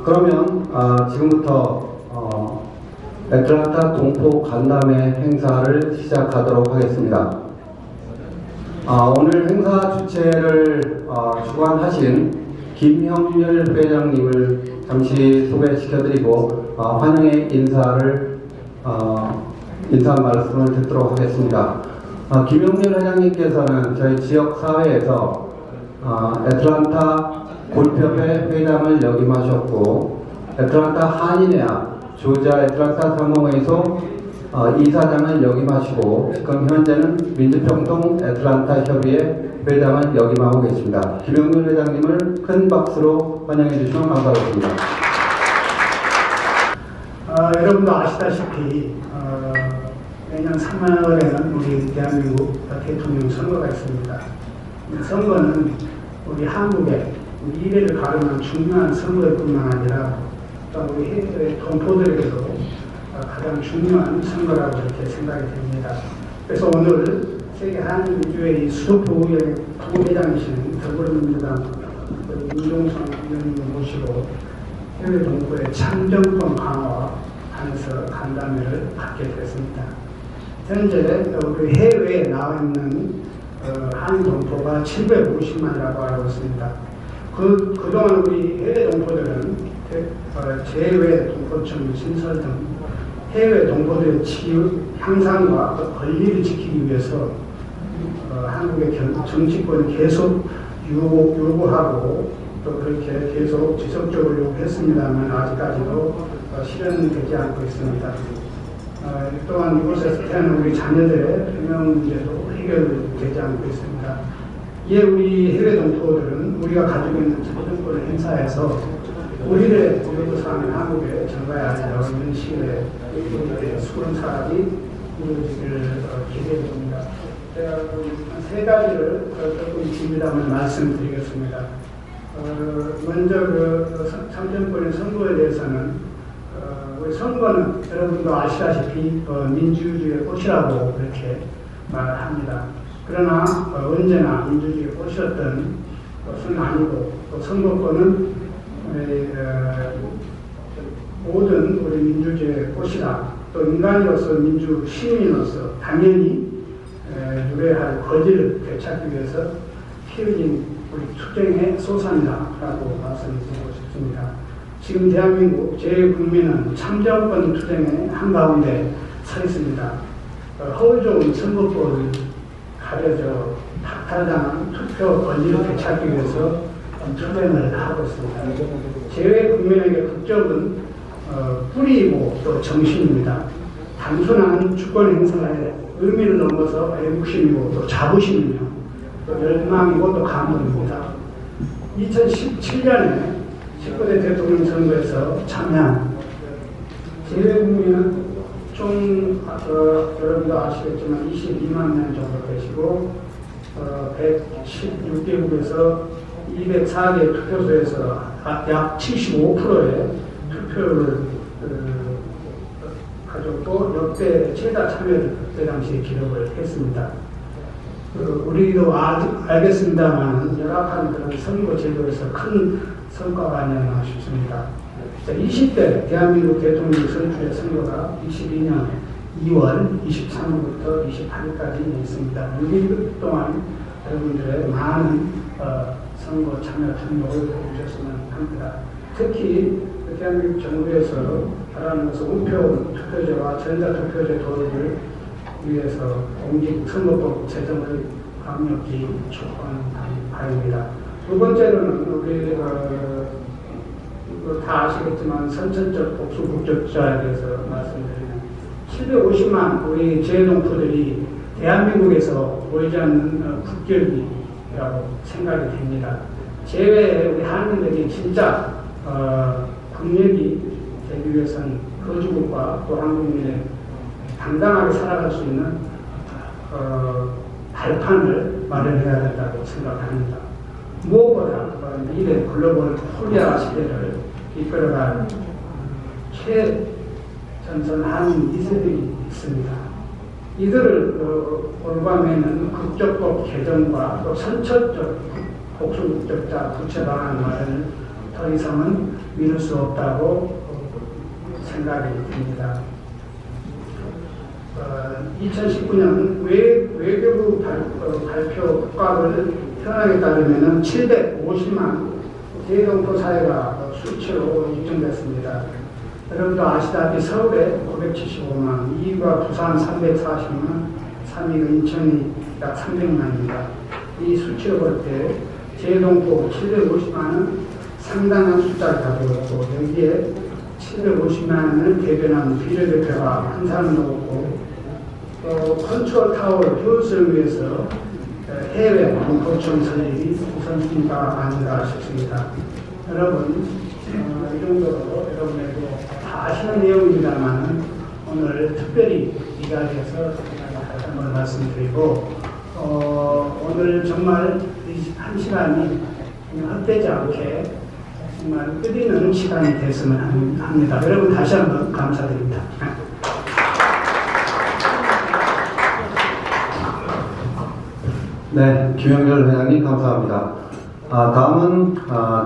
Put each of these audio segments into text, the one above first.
그러면 지금부터 애틀란타 동포 간담회 행사를 시작하도록 하겠습니다. 오늘 행사 주최를 주관하신 김형렬 회장님을 잠시 소개시켜드리고 환영의 인사 말씀을 듣도록 하겠습니다. 김형렬 회장님께서는 저희 지역 사회에서 애틀란타 골프협회 회장을 역임하셨고, 애틀란타 한인회와 조지아 애틀란타 상공회의소 이사장을 역임하시고, 지금 현재는 민주평통 애틀란타 협의회 회장을 역임하고 계십니다. 김형렬 회장님을 큰 박수로 환영해 주시면 감사하겠습니다. 여러분도 아시다시피 내년 3월에는 우리 대한민국 대통령 선거가 있습니다. 선거는 우리 한국의 미래를 가르는 중요한 선거일 뿐만 아니라 또 우리 해외 동포들에게도 가장 중요한 선거라고 이렇게 생각이 됩니다. 그래서 오늘 세계 한인민주회의 수도부의 부회장이신 더불어민주당 임종성 의원님을 모시고 해외 동포의 참정권 강화와 관해서 간담회를 갖게 됐습니다. 현재 우리 해외에 나와 있는 한인 동포가 750만이라고 알고 있습니다. 그동안 우리 해외 동포들은 재외 동포청 신설 등 해외 동포들의 치유 향상과 권리를 지키기 위해서 한국의 정치권이 계속 요구하고 또 그렇게 계속 지속적으로 요구했습니다만 아직까지도 실현되지 않고 있습니다. 또한 이곳에서 태어난 우리 자녀들의 병역 문제도 해결되지 않고 있습니다. 이에 우리 해외 동포들은 우리가 가지고 있는 참정권을 행사해서 우리를 요구사항을 한국에 전가해야 한다고 이런 식의 수군 사업이 이루어지기를 기대됩니다. 제가 세 가지를 조금 긴밀하면 말씀드리겠습니다. 먼저 참정권의 선거에 대해서는 우리 선거는 여러분도 아시다시피 민주주의의 꽃이라고 그렇게 말합니다. 그러나 언제나 민주주의의 꽃이었던 것은 아니고 또 선거권은 모든 우리 민주주의의 꽃이다. 또 인간으로서 민주 시민으로서 당연히 누려야 할 권리를 되찾기 위해서 키워진 우리 투쟁의 소산이다라고 말씀드리고 싶습니다. 지금 대한민국 제 국민은 참정권 투쟁의 한가운데 서 있습니다. 허울 좋은 선거법을 가려져 박탈당한 투표 권리를 되찾기 위해서 투쟁을 하고 있습니다. 제 국민에게 국적은 뿌리이고 또 정신입니다. 단순한 주권 행사의 의미를 넘어서 애국심이고 또 자부심이며 또 열망이고 또 감동입니다. 2017년에 19대 대통령 선거에서 참여한 재외국민은 총 여러분도 아시겠지만 22만 명 정도 되시고 116개국에서 204개 투표소에서 약 75%의 투표를 가졌고 역대 최다 참여를 그때 당시에 기록을 했습니다. 우리도 알겠습니다만 열악한 그런 선거 제도에서 큰 성과가 아니었나 싶습니다. 20대 대한민국 대통령 선출의 선거가 22년 2월 23일부터 28일까지 있습니다. 6일 동안 여러분들의 많은 선거 참여 등록을 해주셨으면 합니다. 특히 대한민국 정부에서 바라는 것은 우표 투표제와 전자투표제 도입을 위해서 공직선거법 제정을 강력히 촉구하는 바입니다. 두 번째로는 우리 다 아시겠지만 선천적 복수 국적자에 대해서 말씀드리면 750만 우리 재외동포들이 대한민국에서 보이지 않는 국격이라고 생각이 됩니다. 재외 우리 한민들이 진짜 국력이 되기 위해서는 거주국과 또 한국민의 당당하게 살아갈 수 있는 발판을 마련해야 된다고 생각합니다. 무엇보다 미래 글로벌 코리아 시대를 이끌어갈 최전선 한인 2세들이 있습니다. 이들을 올바매는 국적법 개정과 또 선천적 복수국적자 구체 방안 마련을 더 이상은 미룰 수 없다고 생각이 듭니다. 2019년 외교부 발표 국가를 현황에 따르면 750만 대동포 사회가 수치로 입증됐습니다. 여러분도 아시다시피 서울에 575만, 2위가 부산 340만, 3위가 인천이 약 300만입니다. 이 수치로 볼 때 재동포 750만은 상당한 숫자를 가지고 있고, 여기에 750만을 대변하는 비례대표가 한 사람도 없고, 컨트롤 타워를 효율성을 위해서 해외 동포청 설립이 우선순위가 아닌가 싶습니다. 여러분, 이 정도로 여러분에게 다 아시는 내용입니다만 오늘 특별히 이 자리에서 다시 한번 말씀드리고, 오늘 정말 한 시간이 헛되지 않게 정말 끝있는 시간이 됐으면 합니다. 여러분 다시 한번 감사드립니다. 네, 김영렬 회장님 감사합니다. 다음은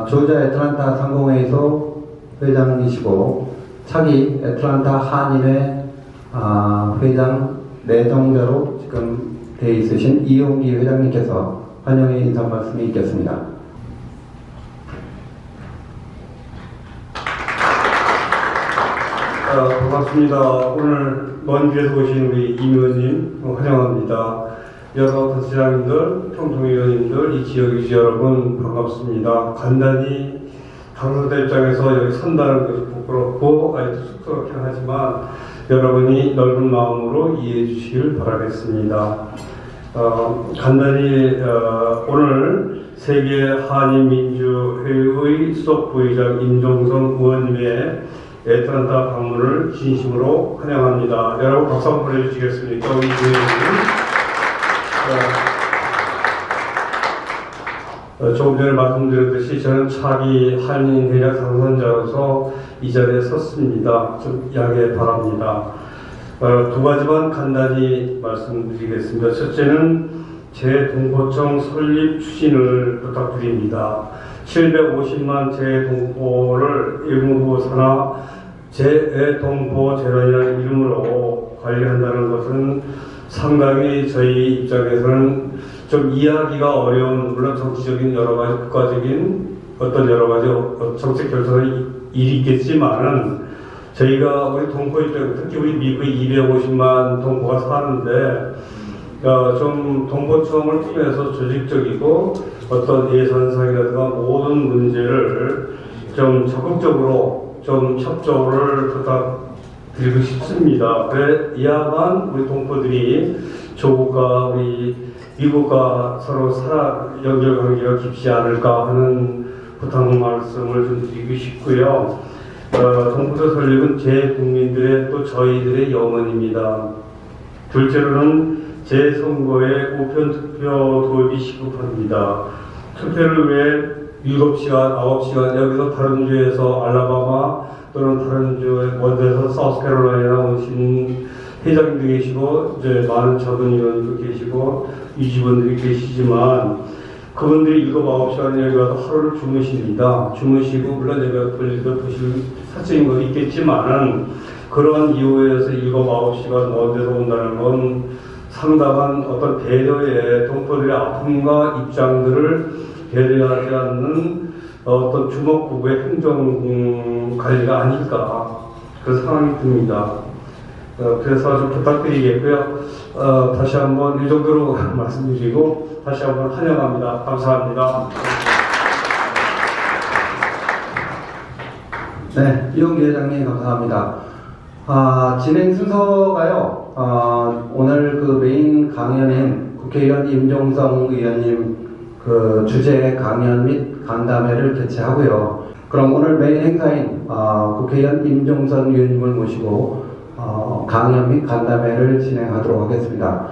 조지아 애틀란타 상공회의소 회장이시고 차기 애틀란타 한인회 회장 내정자로 지금 되어 있으신 이용기 회장님께서 환영의 인사 말씀이 있겠습니다. 반갑습니다. 오늘 먼 길에서 오신 우리 임 의원님 환영합니다. 여러 단체장님들, 평통위원님들, 이 지역 유지 여러분 반갑습니다. 간단히 당사자 입장에서 여기 선다는 것이 부끄럽고 아주 쑥스럽긴 하지만 여러분이 넓은 마음으로 이해해 주시길 바라겠습니다. 간단히 오늘 세계 한인민주회의 수석 부의장 임종성 의원님의 애틀란타 방문을 진심으로 환영합니다. 여러분 박수 한번 보내주시겠습니까? 우리 의원님. 조금 전에 말씀드렸듯이 저는 차기 한인회장 당선자로서 이 자리에 섰습니다. 좀 이해하기 바랍니다. 두 가지만 간단히 말씀드리겠습니다. 첫째는 재동포청 설립 추진을 부탁드립니다. 750만 재동포를 일본부 산하 재동포 재단이라는 이름으로 관리한다는 것은 상당히 저희 입장에서는 좀 이해하기가 어려운, 물론 정치적인 여러 가지 국가적인 어떤 여러 가지 정책 결정의 일이 있겠지만은 저희가 우리 동포 입장, 특히 우리 미국에 250만 동포가 사는데 좀 동포청을 통해서 조직적이고 어떤 예산상이라든가 모든 문제를 좀 적극적으로 좀 협조를 부탁드리고 싶습니다. 그래야만 우리 동포들이 조국과 우리 미국과 서로 연결관계가 깊지 않을까 하는 부탁 말씀을 좀 드리고 싶고요. 동포청 설립은 제 국민들의 또 저희들의 영원입니다. 둘째로는 제 선거에 우편투표 도입이 시급합니다. 투표를 위해 7시간, 9시간 여기서 다른 주에서 알라바마 또는 다른 주의 원주에서 사우스캐롤라이나 오신 회장님도 계시고 이제 많은 작은 의원도 계시고 유직원들이 계시지만 그분들이 7, 9시간 여기 와서 하루를 주무십니다. 주무시고 물론 여기가 돌리도 보실 사적인 것도 있겠지만은 그런 이유에서 7, 9시간 먼 데서 온다는 건 상당한 어떤 배려의 동포들의 아픔과 입장들을 배려하지 않는 어떤 주먹구구의 행정 관리가 아닐까 그런 상황이 듭니다. 그래서 좀 부탁드리겠고요. 다시 한번 이 정도로 말씀드리고 다시 한번 환영합니다. 감사합니다. 네, 이용기 회장님 감사합니다. 진행 순서가요. 오늘 그 메인 강연인 국회의원 임종성 의원님 그 주제 강연 및 간담회를 개최하고요. 그럼 오늘 메인 행사인 국회의원 임종성 의원님을 모시고 강연 및 간담회를 진행하도록 하겠습니다.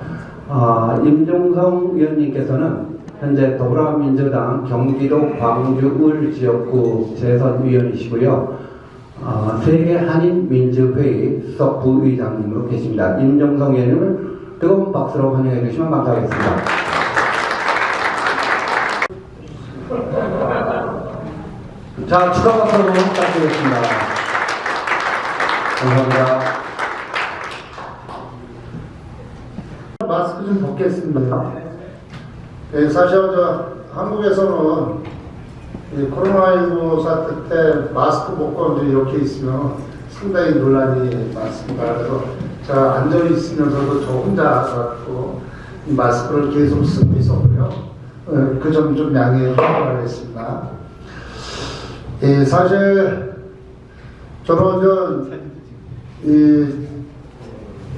임종성 의원님께서는 현재 더불어민주당 경기도 광주을 지역구 재선위원이시고요. 세계 한인민주회의 수석 부의장님으로 계십니다. 임종성 의원님을 뜨거운 박수로 환영해 주시면 감사하겠습니다. 자, 축하 박수로 부탁드리겠습니다. 감사합니다. 마스크 좀 벗겠습니다. 네, 사실 한국에서는 이 코로나19 사태 때 마스크 벗고 이렇게 있으면 상당히 논란이 많습니다. 그래서 제가 앉아 있으면서도 저 혼자 갖고 이 마스크를 계속 쓰고 있었고요. 그 점 좀 양해해 바라겠습니다. 예, 사실 저는 이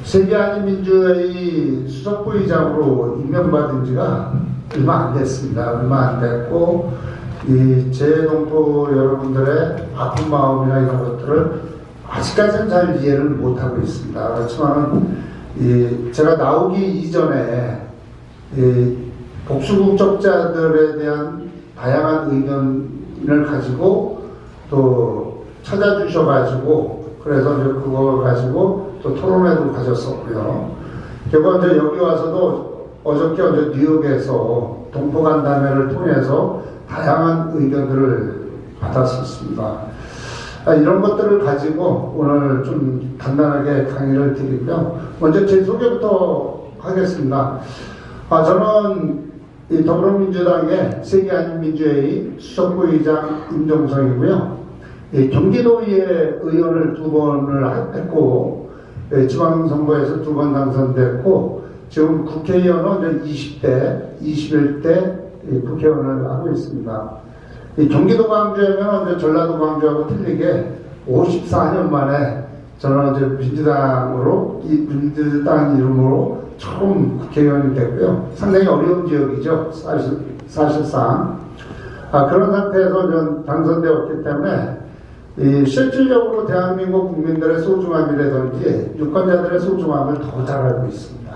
세계한인민주회의 수석부의장으로 임명받은 지가 얼마 안 됐습니다. 얼마 안 됐고, 이 재외동포 여러분들의 아픈 마음이나 이런 것들을 아직까지는 잘 이해를 못하고 있습니다. 그렇지만, 제가 나오기 이전에, 복수국적자들에 대한 다양한 의견을 가지고 또 찾아주셔가지고, 그래서 이제 그걸 가지고 또 토론회도 가졌었고요. 결국 이제 여기 와서도 어저께 뉴욕에서 동포간담회를 통해서 다양한 의견들을 받았었습니다. 이런 것들을 가지고 오늘 좀 간단하게 강의를 드리고요. 먼저 제 소개부터 하겠습니다. 저는 이 더불어민주당의 세계한인민주회의 수석부의장 임종성이고요. 경기도의회 의원을 2번을 했고, 지방선거에서 2번 당선됐고, 지금 국회의원은 20대, 21대 국회의원을 하고 있습니다. 경기도 광주하면 전라도 광주하고 틀리게 54년 만에 저는 민주당 이름으로 처음 국회의원이 됐고요. 상당히 어려운 지역이죠. 사실상. 그런 상태에서 전 당선되었기 때문에 실질적으로 대한민국 국민들의 소중함이라든지 유권자들의 소중함을 더 잘 알고 있습니다.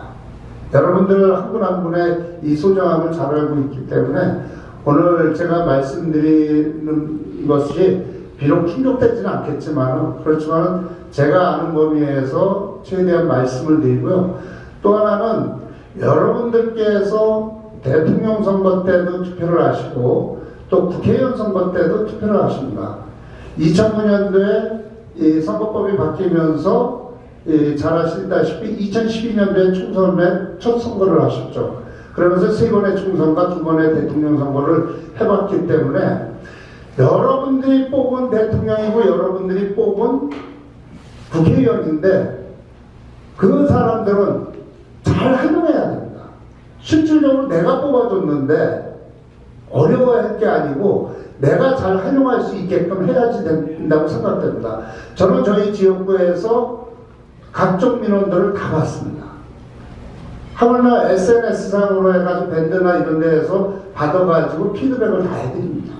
여러분들 한 분 한 분의 이 소중함을 잘 알고 있기 때문에 오늘 제가 말씀드리는 것이 비록 충족되지는 않겠지만 그렇지만 제가 아는 범위에서 최대한 말씀을 드리고요. 또 하나는 여러분들께서 대통령 선거 때도 투표를 하시고 또 국회의원 선거 때도 투표를 하십니다. 2009년도에 이 선거법이 바뀌면서 잘 아시다시피 2012년도에 총선에 첫 선거를 하셨죠. 그러면서 3번의 총선과 2번의 대통령 선거를 해봤기 때문에 여러분들이 뽑은 대통령이고 여러분들이 뽑은 국회의원인데 그 사람들은 잘 활용해야 됩니다. 실질적으로 내가 뽑아줬는데 어려워할 게 아니고 내가 잘 활용할 수 있게끔 해야지 된다고 생각됩니다. 저는 저희 지역구에서 각종 민원들을 다 봤습니다. 하물며 SNS상으로 해가지고 밴드나 이런 데에서 받아가지고 피드백을 다 해드립니다.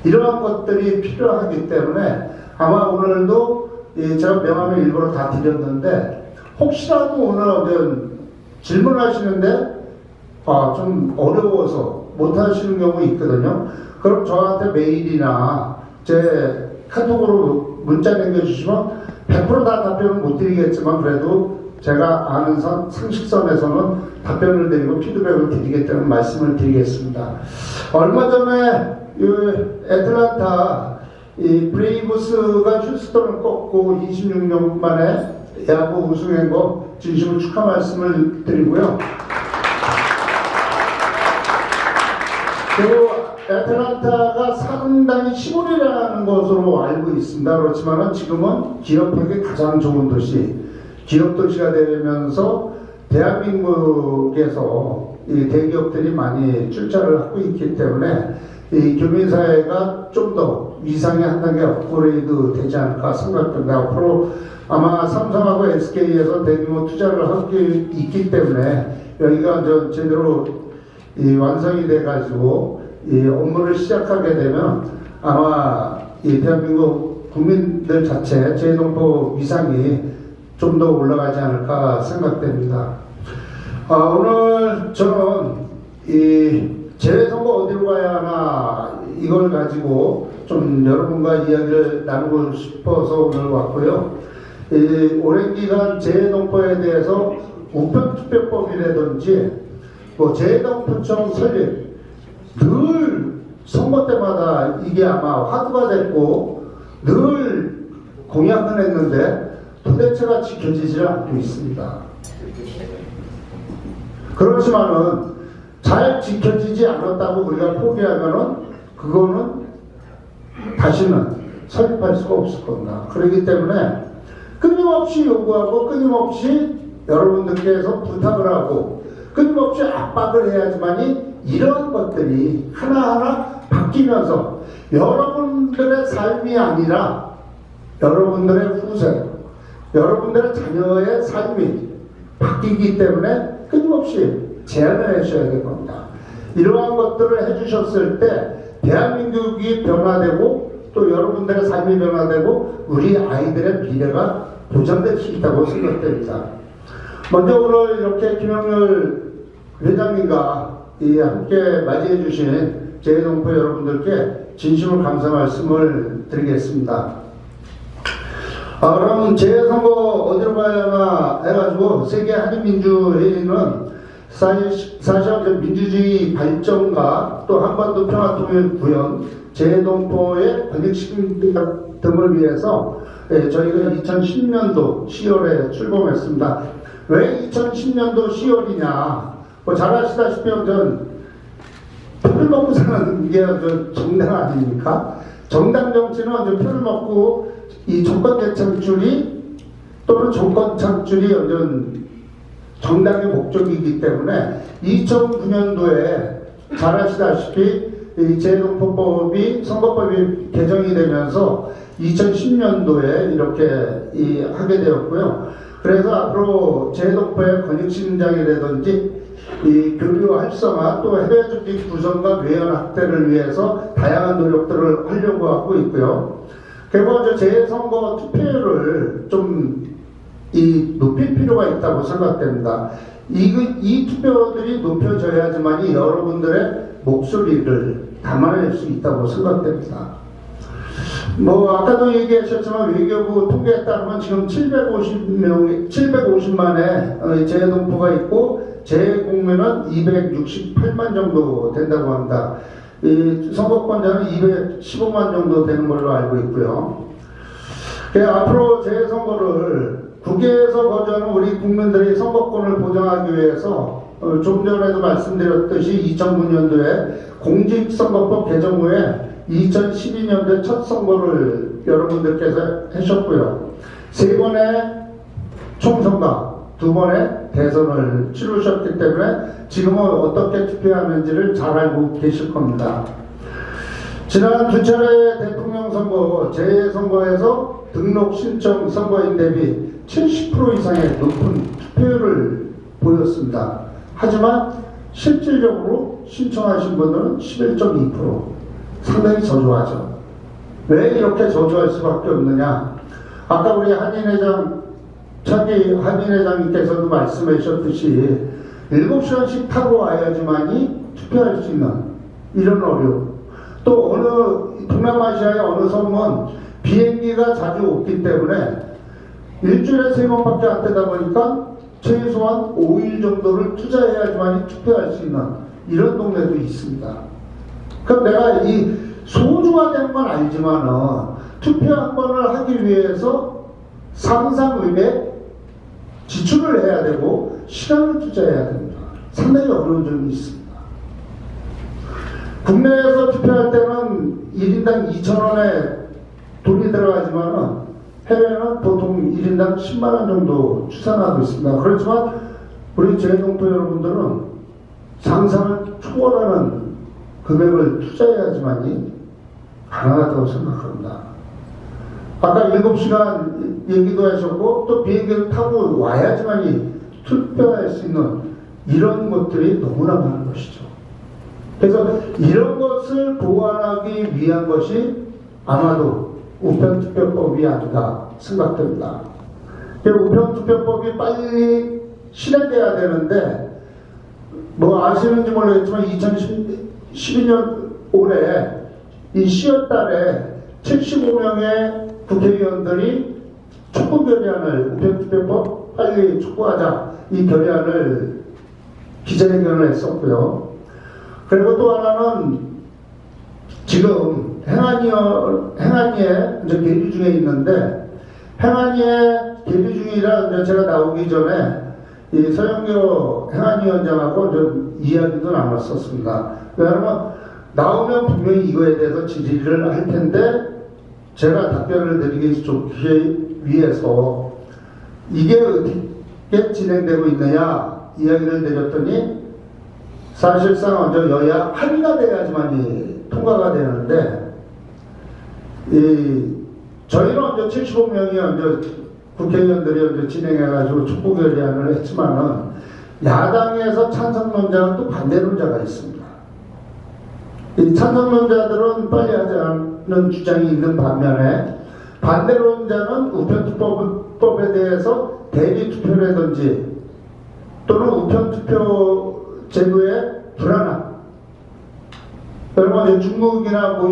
이러한 것들이 필요하기 때문에 아마 오늘도 제가 명함을 일부러 다 드렸는데 혹시라도 오늘 질문하시는데 좀 어려워서 못하시는 경우 있거든요. 그럼 저한테 메일이나 제 카톡으로 문자 남겨주시면 100% 다 답변은 못 드리겠지만 그래도 제가 아는 상식선에서는 답변을 드리고 피드백을 드리겠다는 말씀을 드리겠습니다. 얼마 전에 애틀란타 브레이브스가 휴스턴을 꺾고 26년 만에 야구 우승한 거 진심으로 축하 말씀을 드리고요. 그리고 애틀란타가 상당히 시골이라는 것으로 알고 있습니다. 그렇지만 지금은 기업하기 가장 좋은 도시, 기업도시가 되면서 대한민국에서 이 대기업들이 많이 출자를 하고 있기 때문에 이 교민사회가 좀 더 위상이 한 단계 업그레이드 되지 않을까 생각됩니다. 앞으로 아마 삼성하고 SK에서 대규모 투자를 하고 있기 때문에 여기가 제대로 완성이 돼가지고 이 업무를 시작하게 되면 아마 이 대한민국 국민들 자체 재동포 위상이 좀 더 올라가지 않을까 생각됩니다. 오늘 저는 이 재선거 어디로 가야 하나 이걸 가지고 좀 여러분과 이야기를 나누고 싶어서 오늘 왔고요. 오랜 기간 재동포에 대해서 우편투표법이라든지 재동포청 설립 늘 선거 때마다 이게 아마 화두가 됐고 늘 공약은 했는데 도대체가 지켜지지 않고 있습니다. 그렇지만은 잘 지켜지지 않았다고 우리가 포기하면은 그거는 다시는 설립할 수가 없을 겁니다. 그렇기 때문에 끊임없이 요구하고 끊임없이 여러분들께서 부탁을 하고 끊임없이 압박을 해야지만이 이러한 것들이 하나하나 바뀌면서 여러분들의 삶이 아니라 여러분들의 후세, 여러분들의 자녀의 삶이 바뀌기 때문에 끊임없이 제안을 하셔야 될 겁니다. 이러한 것들을 해주셨을 때 대한민국이 변화되고 또 여러분들의 삶이 변화되고 우리 아이들의 미래가 보장될 수 있다고 생각됩니다. 먼저 오늘 이렇게 김영렬 회장님과 함께 맞이해 주신 재외동포 여러분들께 진심으로 감사 말씀을 드리겠습니다. 그럼 재선거 어디로 가야나 해가지고 세계 한인민주회의는 사실 민주주의 발전과 또 한반도 평화통일 구현, 재동포의 권익시킴 등을 위해서 저희가 2010년도 10월에 출범했습니다. 왜 2010년도 10월이냐? 뭐 잘 아시다시피 표를 먹고 사는 게 정당 아닙니까? 정당 정치는 표를 먹고 이 정권 재창출이 또는 정권 창출이 정당의 목적이기 때문에 2009년도에 잘 아시다시피 이 재동포법이 선거법이 개정이 되면서 2010년도에 이렇게 하게 되었고요. 그래서 앞으로 재동포의 권익신장이라든지 이 교류 활성화 또 해외 조직 구성과 외연 확대를 위해서 다양한 노력들을 하려고 하고 있고요. 그리고 재선거 투표율을 좀 높일 필요가 있다고 생각됩니다. 이 투표들이 높여져야지만이 여러분들의 목소리를 담아낼 수 있다고 생각됩니다. 아까도 얘기하셨지만 외교부 통계에 따르면 지금 750만의 재동포가 있고 재공면은 268만 정도 된다고 합니다. 이 선거권자는 215만 정도 되는 걸로 알고 있고요. 앞으로 재선거를 국외에서 거주하는 우리 국민들의 선거권을 보장하기 위해서 좀 전에도 말씀드렸듯이 2009년도에 공직선거법 개정 후에 2012년도에 첫 선거를 여러분들께서 하셨고요. 3번의 총선과 2번의 대선을 치르셨기 때문에 지금은 어떻게 투표하는지를 잘 알고 계실 겁니다. 지난 2차례 대통령 선거, 재선거에서 등록 신청 선거인 대비 70% 이상의 높은 투표율을 보였습니다. 하지만 실질적으로 신청하신 분들은 11.2%, 상당히 저조하죠. 왜 이렇게 저조할 수밖에 없느냐? 아까 우리 차기 한인회장님께서도 말씀하셨듯이 7시간씩 타고 와야지만이 투표할 수 있는 이런 어려움. 또 동남아시아의 어느 섬은 비행기가 자주 없기 때문에 일주일에 3번밖에 안 되다 보니까 최소한 5일 정도를 투자해야지만 투표할 수 있는 이런 동네도 있습니다. 그럼 내가 이 소중하다는 건 알지만은 투표 한 번을 하기 위해서 상상외에 지출을 해야 되고 시간을 투자해야 됩니다. 상당히 어려운 점이 있습니다. 국내에서 투표할 때는 1인당 2,000원에 돈이 들어가지만은 해외는 보통 1인당 10만원 정도 추산하고 있습니다. 그렇지만 우리 재동포 여러분들은 상상을 초월하는 금액을 투자해야지만이 가능하다고 생각합니다. 아까 7시간 얘기도 하셨고 또 비행기를 타고 와야지만이 투표할 수 있는 이런 것들이 너무나 많은 것이죠. 그래서 이런 것을 보완하기 위한 것이 아마도 우편투표법이 아닌가 생각됩니다. 우편투표법이 빨리 실행돼야 되는데 아시는지 모르겠지만 2012년 올해 이 10월 달에 75명의 국회의원들이 촉구 결의안을 우편투표법 빨리 촉구하자 이 결의안을 기자회견을 했었고요. 그리고 또 하나는 지금 행안위에 이제 계류 중에 있는데, 행안위에 계류 중이라 이제 제가 나오기 전에 이 서영교 행안위원장하고 좀 이야기도 나눴었습니다. 왜냐하면 나오면 분명히 이거에 대해서 질의를 할 텐데, 제가 답변을 드리기 좋기 위해서 이게 어떻게 진행되고 있느냐 이야기를 드렸더니, 사실상 먼저 여야 합의가 돼야지만이 통과가 되는데, 저희는 먼저 75명이 먼저 국회의원들이 먼저 진행해가지고 촉구 결의안을 했지만은, 야당에서 찬성론자는 또 반대론자가 있습니다. 이 찬성론자들은 빨리 하자는 주장이 있는 반면에, 반대론자는 우편투표법에 대해서 대리투표라든지 또는 우편투표 제도의 불안함, 그러면 중국이나 뭐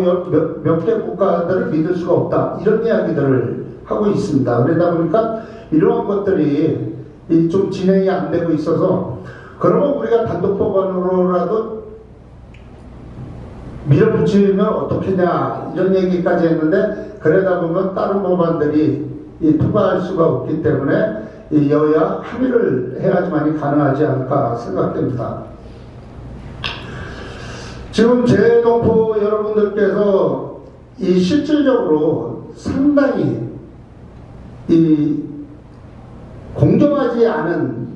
몇 개 국가들을 믿을 수가 없다, 이런 이야기들을 하고 있습니다. 그러다 보니까 이러한 것들이 좀 진행이 안 되고 있어서, 그러면 우리가 단독법안으로라도 밀어붙이면 어떻겠냐 이런 얘기까지 했는데, 그러다 보면 다른 법안들이 통과할 수가 없기 때문에 이 여야 합의를 해야지만이 가능하지 않을까 생각됩니다. 지금 재동포 여러분들께서 이 실질적으로 상당히 이 공정하지 않은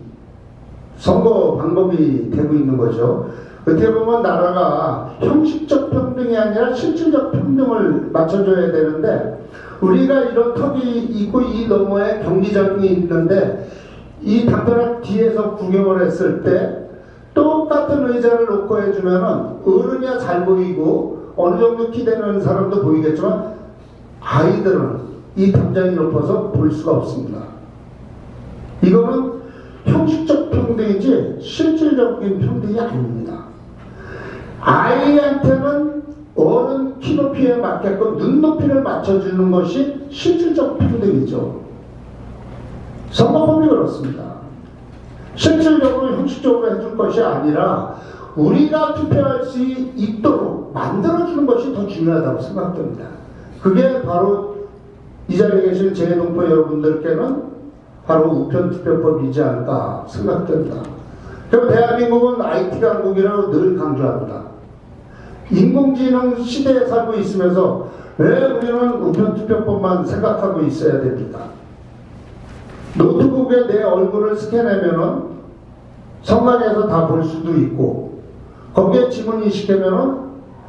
선거 방법이 되고 있는 거죠. 어떻게 보면 나라가 형식적 평등이 아니라 실질적 평등을 맞춰줘야 되는데, 우리가 이런 턱이 있고 이 너머에 경기장이 있는데, 이 담벼락 뒤에서 구경을 했을 때 똑같은 의자를 놓고 해주면은 어른이야 잘 보이고 어느 정도 키 되는 사람도 보이겠지만, 아이들은 이 담장이 높아서 볼 수가 없습니다. 이거는 형식적 평등이지 실질적인 평등이 아닙니다. 아이한테는 어른 키높이에 맞게끔 눈높이를 맞춰주는 것이 실질적 평등이죠. 선거법이 그렇습니다. 실질적으로 형식적으로 해줄 것이 아니라 우리가 투표할 수 있도록 만들어주는 것이 더 중요하다고 생각됩니다. 그게 바로 이 자리에 계신 재동포 여러분들께는 바로 우편투표법이지 않을까 생각됩니다. 그리고 대한민국은 IT 강국이라고 늘 강조합니다. 인공지능 시대에 살고 있으면서 왜 우리는 우편투표법만 생각하고 있어야 됩니까? 노트북에 내 얼굴을 스캔하면은 선관위에서 다 볼 수도 있고, 거기에 지문 인식하면은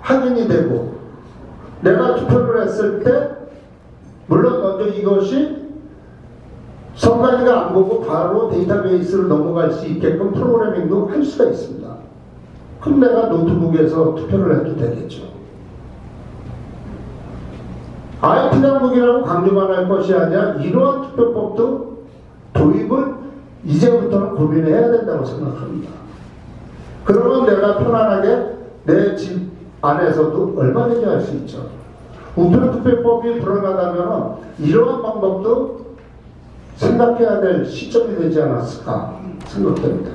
확인이 되고, 내가 투표를 했을 때 물론 먼저 이것이 선관위가 안 보고 바로 데이터베이스로 넘어갈 수 있게끔 프로그래밍도 할 수가 있습니다. 그럼 내가 노트북에서 투표를 해도 되겠죠. IT 당국이라고 강조만 할 것이 아니라 이러한 투표법도 도입을 이제부터는 고민해야 된다고 생각합니다. 그러면 내가 편안하게 내 집 안에서도 얼마든지 할 수 있죠. 우편투표법이 불안하다면 이러한 방법도 생각해야 될 시점이 되지 않았을까 생각됩니다.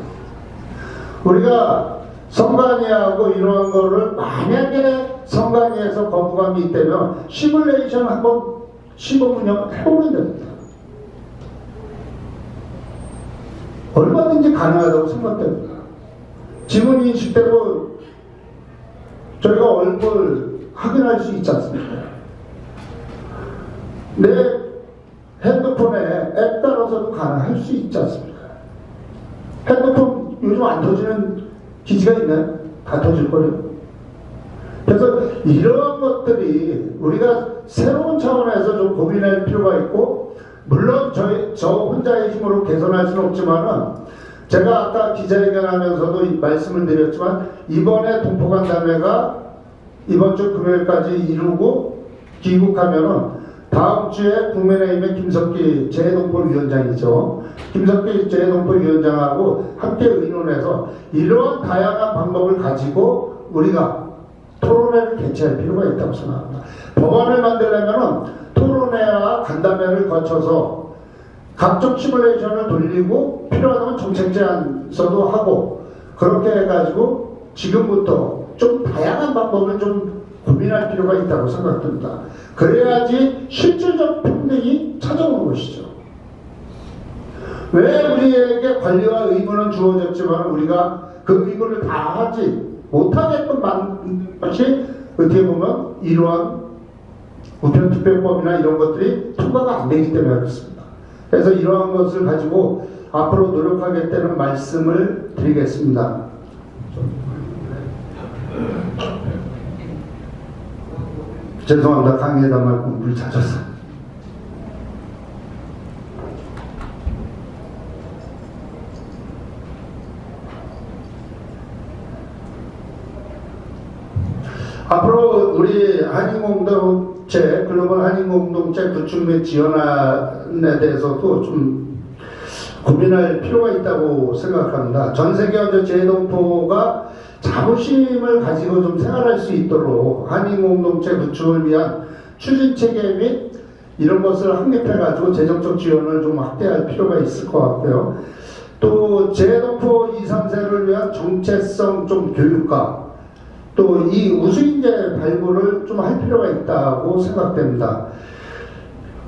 우리가 선관위하고 이러한 거를 만약에 선관위에서 거부감이 있다면 시뮬레이션 한번 시범 운영 해보면 됩니다. 얼마든지 가능하다고 생각됩니다. 지문 인식되고 저희가 얼굴 확인할 수 있지 않습니까? 내 핸드폰에 앱 따라서도 가능할 수 있지 않습니까? 핸드폰 요즘 안 터지는 기지가 있나요? 다 터질 거예요. 그래서 이러한 것들이 우리가 새로운 차원에서 좀 고민할 필요가 있고, 물론 저 혼자의 힘으로 개선할 수는 없지만은, 제가 아까 기자회견하면서도 말씀을 드렸지만, 이번에 동포간담회가 이번 주 금요일까지 이루고 귀국하면은 다음 주에 국민의힘의 김석기 재동포 위원장이죠. 김석기 재동포 위원장하고 함께 의논해서 이러한 다양한 방법을 가지고 우리가 토론회를 개최할 필요가 있다고 생각합니다. 법안을 만들려면 토론회와 간담회를 거쳐서 각종 시뮬레이션을 돌리고 필요하다면 정책 제안서도 하고, 그렇게 해가지고 지금부터 좀 다양한 방법을 좀 고민할 필요가 있다고 생각됩니다. 그래야지 실질적 평등이 찾아오는 것이죠. 왜 우리에게 권리와 의무는 주어졌지만 우리가 그 의무를 다 하지 못하게끔 만든 것이 어떻게 보면 이러한 우편투표법이나 이런 것들이 통과가 안 되기 때문에 그렇습니다. 그래서 이러한 것을 가지고 앞으로 노력하겠다는 말씀을 드리겠습니다. 죄송합니다. 강의에다 말고 물 찾았어. 앞으로 우리 한인공동체, 글로벌 한인공동체 구축 및 지원안에 대해서도 좀 고민할 필요가 있다고 생각합니다. 전 세계 재동포가 자부심을 가지고 좀 생활할 수 있도록 한인공동체 구축을 위한 추진체계 및 이런 것을 확립해가지고 재정적 지원을 좀 확대할 필요가 있을 것 같고요. 또 재동포 2, 3세를 위한 정체성 좀 교육과 또 이 우수인재 발굴을 좀 할 필요가 있다고 생각됩니다.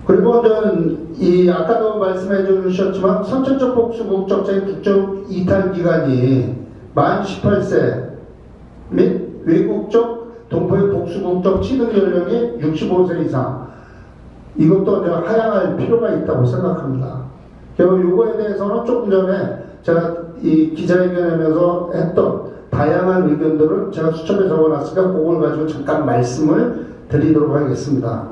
그리고 저는 이 아까도 말씀해 주셨지만 선천적 복수 국적자의 국적 이탈 기간이 만 18세 및 외국적 동포의 복수 국적 취득 연령이 65세 이상 이것도 하향할 필요가 있다고 생각합니다. 이거에 대해서는 조금 전에 제가 이 기자회견하면서 했던 다양한 의견들을 제가 수첩에 적어놨으니까 그걸 가지고 잠깐 말씀을 드리도록 하겠습니다.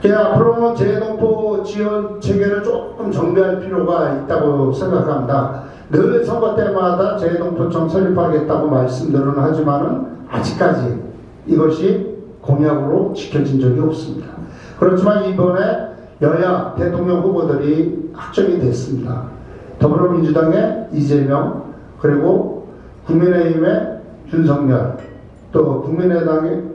앞으로는 재동포 지원 체계를 조금 정비할 필요가 있다고 생각합니다. 늘 선거 때마다 재동포청 설립하겠다고 말씀들은 하지만은 아직까지 이것이 공약으로 지켜진 적이 없습니다. 그렇지만 이번에 여야 대통령 후보들이 확정이 됐습니다. 더불어민주당의 이재명 그리고 국민의힘의 윤석열 또 국민의당의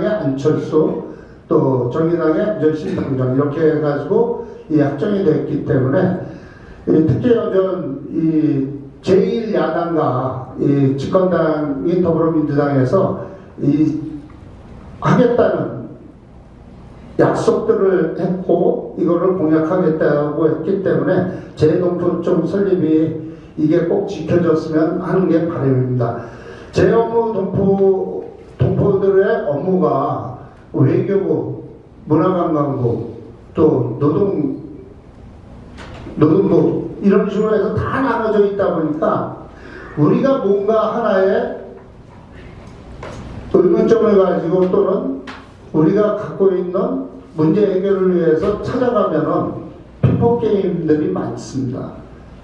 안철수 또 정의당의 열심당정 이렇게 해가지고 이 확정이 됐기 때문에 특히 이 제1야당과 이 집권당인 더불어민주당에서 이 하겠다는 약속들을 했고 이거를 공약하겠다고 했기 때문에 재동포청 설립이 이게 꼭 지켜졌으면 하는 게 바람입니다. 재업무 동포들의 업무가 외교부, 문화관광부, 또 노동부 이런 식으로 해서 다 나눠져 있다 보니까 우리가 뭔가 하나의 의문점을 가지고 또는 우리가 갖고 있는 문제 해결을 위해서 찾아가면은 핑퐁 게임들이 많습니다.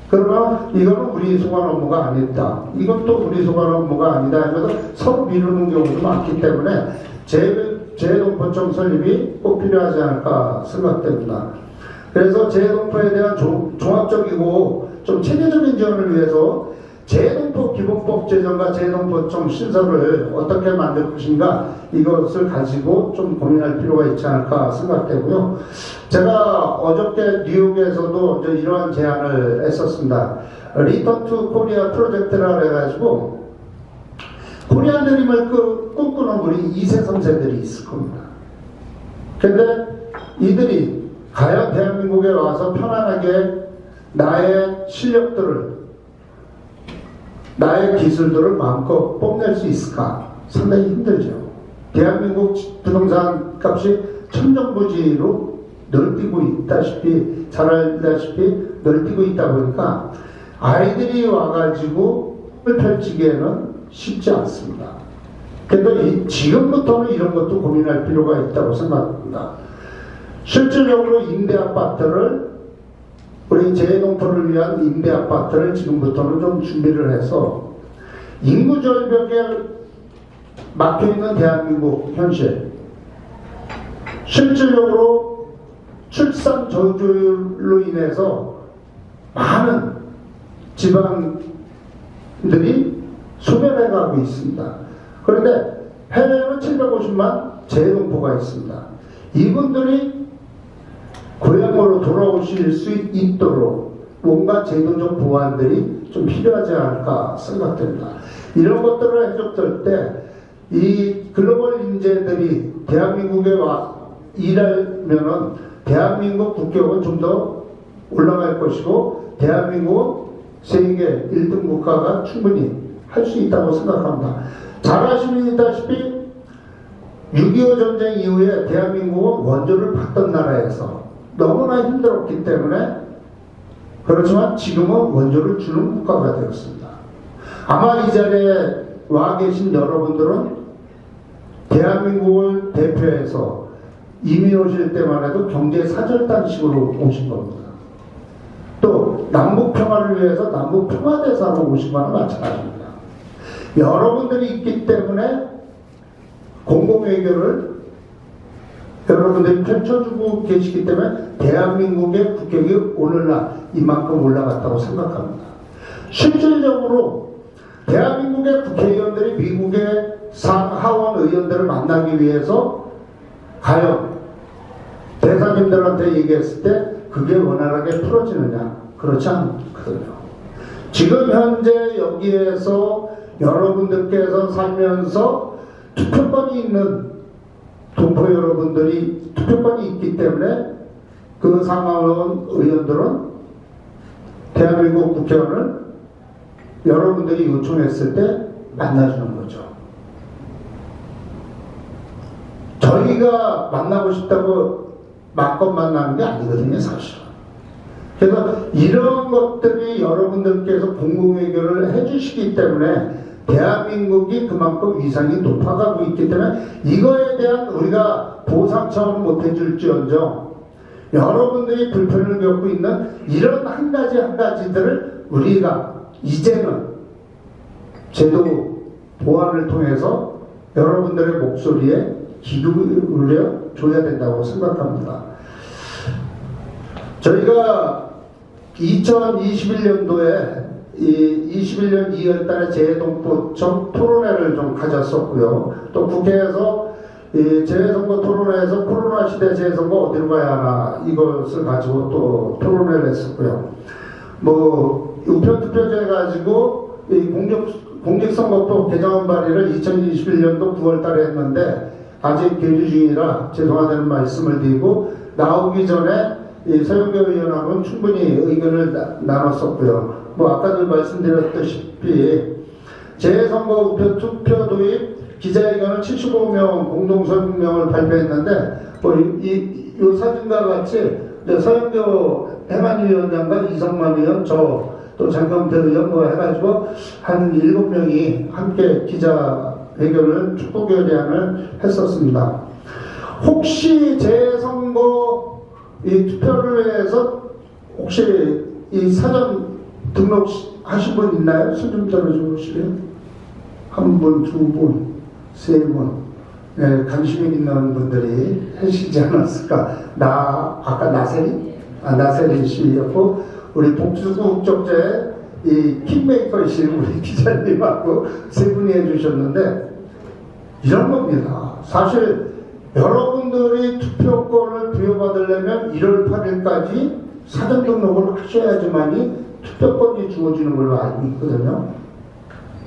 그러면 이거는 우리 소관 업무가 아니다. 이것도 우리 소관 업무가 아니다. 하면서 서로 미루는 경우도 많기 때문에 재동포청 설립이 꼭 필요하지 않을까 생각됩니다. 그래서 재동포에 대한 종합적이고 좀 체계적인 지원을 위해서 재동포 기본법 제정과 재동포청 신설을 어떻게 만들 것인가 이것을 가지고 좀 고민할 필요가 있지 않을까 생각되고요. 제가 어저께 뉴욕에서도 이러한 제안을 했었습니다. 리턴 투 코리아 프로젝트라 해가지고 코리안 드림을 꿈꾸는 우리 2세, 3세들이 있을 겁니다. 근데 이들이 과연 대한민국에 와서 편안하게 나의 실력들을 나의 기술들을 마음껏 뽐낼 수 있을까? 상당히 힘들죠. 대한민국 부동산 값이 천정부지로 널뛰고 있다시피 잘 알다시피 널뛰고 있다 보니까 아이들이 와가지고 꿈을 펼치기에는 쉽지 않습니다. 그런데 지금부터는 이런 것도 고민할 필요가 있다고 생각합니다. 실질적으로 임대 아파트를 우리 재동포를 위한 임대 아파트를 지금부터는 좀 준비를 해서 인구 절벽에 막혀있는 대한민국 현실 실질적으로 출산 저조율로 인해서 많은 지방들이 소멸해가고 있습니다. 그런데 해외에는 750만 재동포가 있습니다. 이분들이 고향으로 돌아오실 수 있도록 뭔가 제도적 보완들이 좀 필요하지 않을까 생각됩니다. 이런 것들을 해줬을 때 이 글로벌 인재들이 대한민국에 와 일하면은 대한민국 국격은 좀 더 올라갈 것이고 대한민국은 세계 1등 국가가 충분히 할 수 있다고 생각합니다. 잘 아시다시피 6.25 전쟁 이후에 대한민국은 원조를 받던 나라에서 너무나 힘들었기 때문에 그렇지만 지금은 원조를 주는 국가가 되었습니다. 아마 이 자리에 와 계신 여러분들은 대한민국을 대표해서 이민 오실 때만 해도 경제 사절단식으로 오신 겁니다. 또 남북 평화를 위해서 남북 평화대사로 오신 거나 마찬가지입니다. 여러분들이 있기 때문에 공공외교를 여러분들이 펼쳐주고 계시기 때문에 대한민국의 국격이 오늘날 이만큼 올라갔다고 생각합니다. 실질적으로 대한민국의 국회의원들이 미국의 상하원 의원들을 만나기 위해서 과연 대사님들한테 얘기했을 때 그게 원활하게 풀어지느냐? 그렇지 않거든요. 지금 현재 여기에서 여러분들께서 살면서 투표권이 있는 동포 여러분들이 투표권이 있기 때문에 그 상하원 의원들은 대한민국 국회의원을 여러분들이 요청했을 때 만나주는 거죠. 저희가 만나고 싶다고 마음껏 만나는 게 아니거든요, 사실은. 그래서 이런 것들이 여러분들께서 공공외교를 해주시기 때문에 대한민국이 그만큼 위상이 높아가고 있기 때문에 이거에 대한 우리가 보상 차원 못 해줄지언정 여러분들이 불편을 겪고 있는 이런 한 가지들을 우리가 이제는 제도 보완을 통해서 여러분들의 목소리에 기울여 줘야 된다고 생각합니다. 저희가 2021년도에 21년 2월달에 재외동포청 토론회를 좀 가졌었고요. 또 국회에서 재외선거 토론회에서 코로나 시대 재외선거 어디로 가야 하나 이것을 가지고 또 토론회를 했었고요. 뭐 우편투표제 가지고 공직선거법 개정안 발의를 2021년도 9월달에 했는데 아직 계류 중이라 죄송하다는 말씀을 드리고 나오기 전에 서영교 의원하고는 충분히 의견을 나눴었고요. 뭐 아까도 말씀드렸다시피 재선거 우편 투표 도입 기자회견을 75명 공동설명을 발표했는데 이 사진과 같이 서영교 해만 위원장과 이성만 의원 또 장경태 의원 뭐 해가지고 한 7명이 함께 기자회견을 촉구결의안을 했었습니다. 혹시 재선거 이 투표를 위해서 혹시 이 사전 등록하신 분 있나요? 손 좀 들어주시래요. 한 분, 두 분, 세 분. 네, 관심 있는 분들이 하시지 않았을까. 아까 나세린 씨였고, 우리 복수국적제 이 킹메이커이신 우리 기자님하고 세 분이 해주셨는데, 이런 겁니다. 사실, 여러분들이 투표권을 부여받으려면 1월 8일까지 사전 등록을 하셔야지만이 투표권이 주어지는 걸로 알고 있거든요.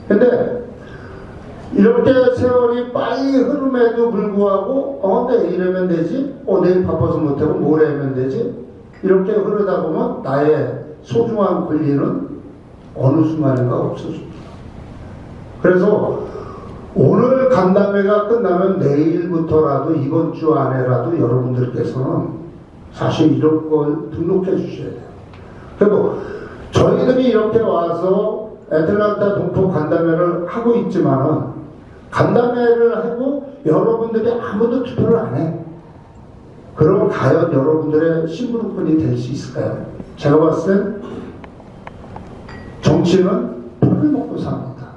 근데 이렇게 세월이 빨리 흐름에도 불구하고 내일 이러면 되지, 내일 바빠서 못하고 모레 하면 되지, 이렇게 흐르다 보면 나의 소중한 권리는 어느 순간인가 없어집니다. 그래서 오늘 간담회가 끝나면 내일부터라도 이번 주 안에라도 여러분들께서는 사실 이런 걸 등록해 주셔야 돼요. 그리고 저희들이 이렇게 와서 애틀란타 동포 간담회를 하고 있지만은 간담회를 하고 여러분들이 아무도 투표를 안 해. 그럼 과연 여러분들의 심부름꾼이 될 수 있을까요? 제가 봤을 땐 정치는 표를 먹고 삽니다.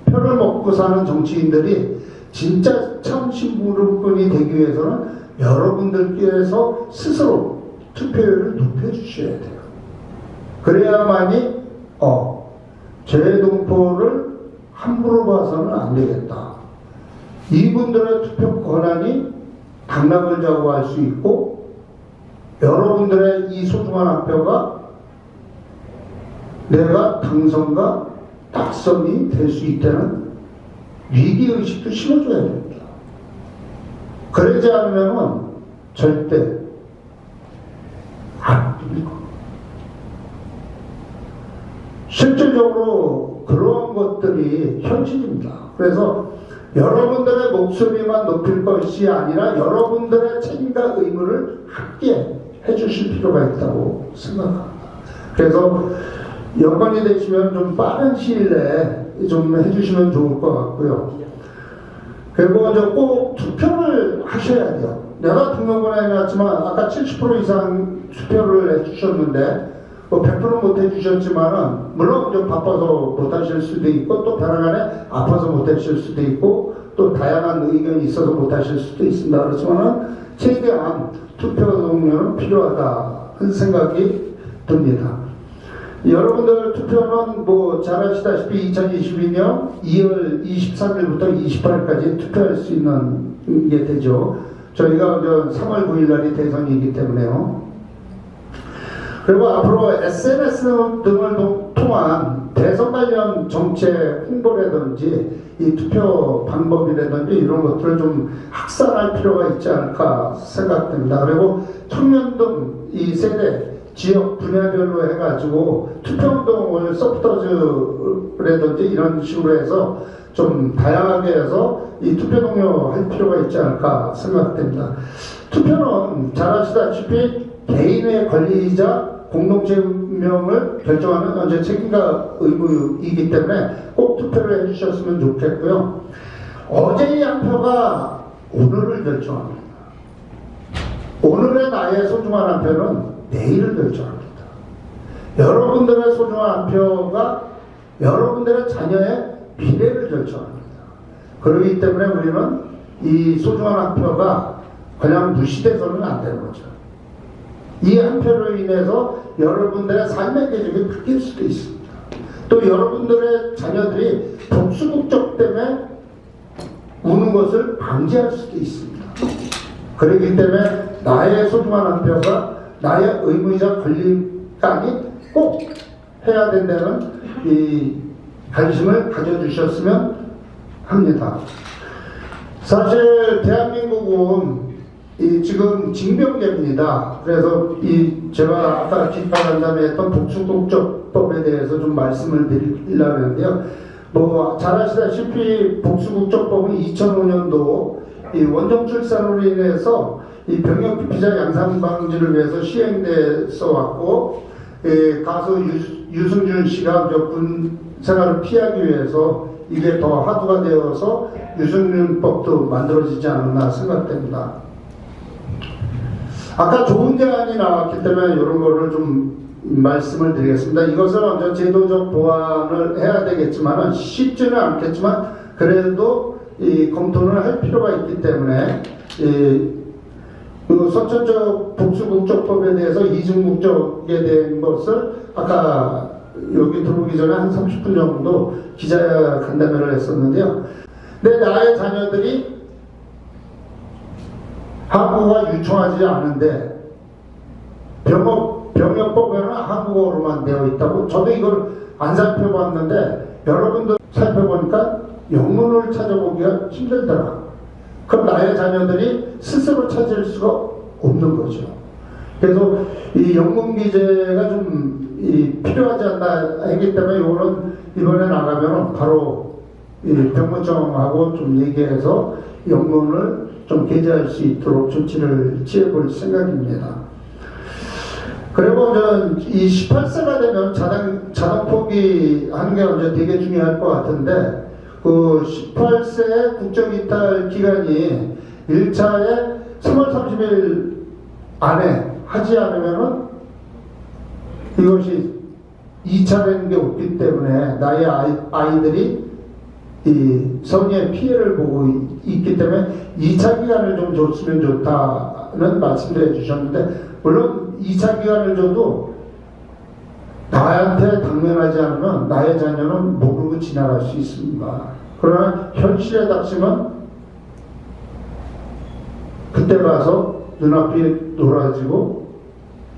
표를 먹고 사는 정치인들이 진짜 참 심부름꾼이 되기 위해서는 여러분들께서 스스로 투표율을 높여주셔야 돼요. 그래야만이 재외동포를 함부로 봐서는 안 되겠다. 이분들의 투표 권한이 당락을 좌우할 수 있고 여러분들의 이 소중한 한 표가 내가 당선과 낙선이 될 수 있다는 위기의식도 심어줘야 됩니다. 그러지 않으면 절대 안 됩니다. 실질적으로 그러한 것들이 현실입니다. 그래서 여러분들의 목소리만 높일 것이 아니라 여러분들의 책임과 의무를 함께 해주실 필요가 있다고 생각합니다. 그래서 여건이 되시면 좀 빠른 시일 내에 좀 해주시면 좋을 것 같고요. 그리고 꼭 투표를 하셔야 돼요. 내가 등록을 해놨지만 아까 70% 이상 투표를 해주셨는데 뭐 100% 못 해주셨지만은 물론 좀 바빠서 못 하실 수도 있고 또 벼랑간에 아파서 못 하실 수도 있고 또 다양한 의견이 있어서 못 하실 수도 있습니다. 그렇지만은 최대한 투표 동료는 필요하다는 생각이 듭니다. 여러분들 투표는 뭐 잘 아시다시피 2022년 2월 23일부터 28일까지 투표할 수 있는 게 되죠. 저희가 3월 9일 날이 대선이기 때문에요. 그리고 앞으로 SNS 등을 통한 대선 관련 정책 홍보라든지 이 투표 방법이라든지 이런 것들을 좀 확산할 필요가 있지 않을까 생각됩니다. 그리고 청년 등 이 세대 지역 분야별로 해가지고 투표운동을 서포터즈라든지 이런 식으로 해서 좀 다양하게 해서 이 투표 동료 할 필요가 있지 않을까 생각됩니다. 투표는 잘 아시다시피 개인의 권리이자 공동체 운명을 결정하는 현재 책임과 의무이기 때문에 꼭 투표를 해주셨으면 좋겠고요. 어제의 한 표가 오늘을 결정합니다. 오늘의 나의 소중한 한 표는 내일을 결정합니다. 여러분들의 소중한 한 표가 여러분들의 자녀의 미래를 결정합니다. 그렇기 때문에 우리는 이 소중한 한 표가 그냥 무시돼서는 안 되는 거죠. 이 한 표로 인해서 여러분들의 삶의 계획이 바뀔 수도 있습니다. 또 여러분들의 자녀들이 복수국적 때문에 우는 것을 방지할 수도 있습니다. 그렇기 때문에 나의 소중한 한 표가 나의 의무이자 권리가 아닌 꼭 해야 된다는 이 관심을 가져주셨으면 합니다. 사실 대한민국은 지금 징병제입니다. 그래서 제가 아까 기파간담회 했던 복수국적법에 대해서 좀 말씀을 드리려고 하는데요. 뭐 잘 아시다시피 복수국적법은 2005년도 이 원정 출산으로 인해서 이 병역 피자 양산 방지를 위해서 시행돼서 왔고, 가수 유승준 씨가 군 생활을 피하기 위해서 이게 더 하도가 되어서 유승준법도 만들어지지 않았나 생각됩니다. 아까 좋은 제안이 나왔기 때문에 이런 거를 좀 말씀을 드리겠습니다. 이것을 먼저 제도적 보완을 해야 되겠지만 쉽지는 않겠지만 그래도 검토를 할 필요가 있기 때문에 그 선천적 복수국적법에 대해서 이중국적에 대한 것을 아까 여기 들어오기 전에 한 30분 정도 기자간담회를 했었는데요. 근데 나의 자녀들이 한국어가 유창하지 않은데 병역법에는 한국어로만 되어 있다고. 저도 이걸 안 살펴봤는데 여러분들 살펴보니까 영문을 찾아보기가 힘들더라. 그럼 나의 자녀들이 스스로 찾을 수가 없는 거죠. 그래서 이 영문 기재가 좀 필요하지 않나 하기 때문에 이거는 이번에 나가면 바로 병무청하고 좀 얘기해서 영문을 좀 게재할 수 있도록 조치를 취해볼 생각입니다. 그리고 이 18세가 되면 자동 포기하는 게 먼저 되게 중요할 것 같은데, 그 18세 국정이탈 기간이 1차에 3월 30일 안에 하지 않으면은 이것이 2차라는 게 없기 때문에 나의 아이들이 이 성의 피해를 보고 있기 때문에 2차 기간을 좀 줬으면 좋다는 말씀도 해주셨는데, 물론 2차 기간을 줘도 나한테 당면하지 않으면 나의 자녀는 모르고 지나갈 수 있습니다. 그러나 현실에 닥치면 그때 가서 눈앞이 노라지고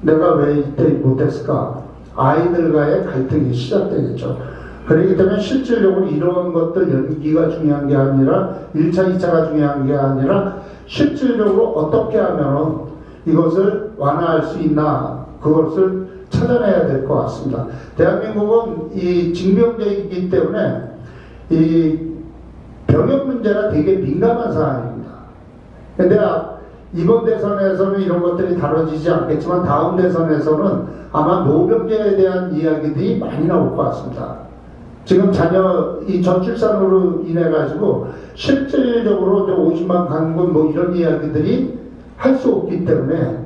내가 왜 이때 못했을까? 아이들과의 갈등이 시작되겠죠. 그렇기 때문에 실질적으로 이러한 것들 연기가 중요한 게 아니라 1차, 2차가 중요한 게 아니라 실질적으로 어떻게 하면 이것을 완화할 수 있나 그것을 찾아내야 될 것 같습니다. 대한민국은 이 징병제이기 때문에 이 병역 문제가 되게 민감한 사안입니다. 근데 이번 대선에서는 이런 것들이 다뤄지지 않겠지만 다음 대선에서는 아마 노병제에 대한 이야기들이 많이 나올 것 같습니다. 지금 자녀 이 저출산으로 인해 가지고 실질적으로 50만 강군 뭐 이런 이야기들이 할 수 없기 때문에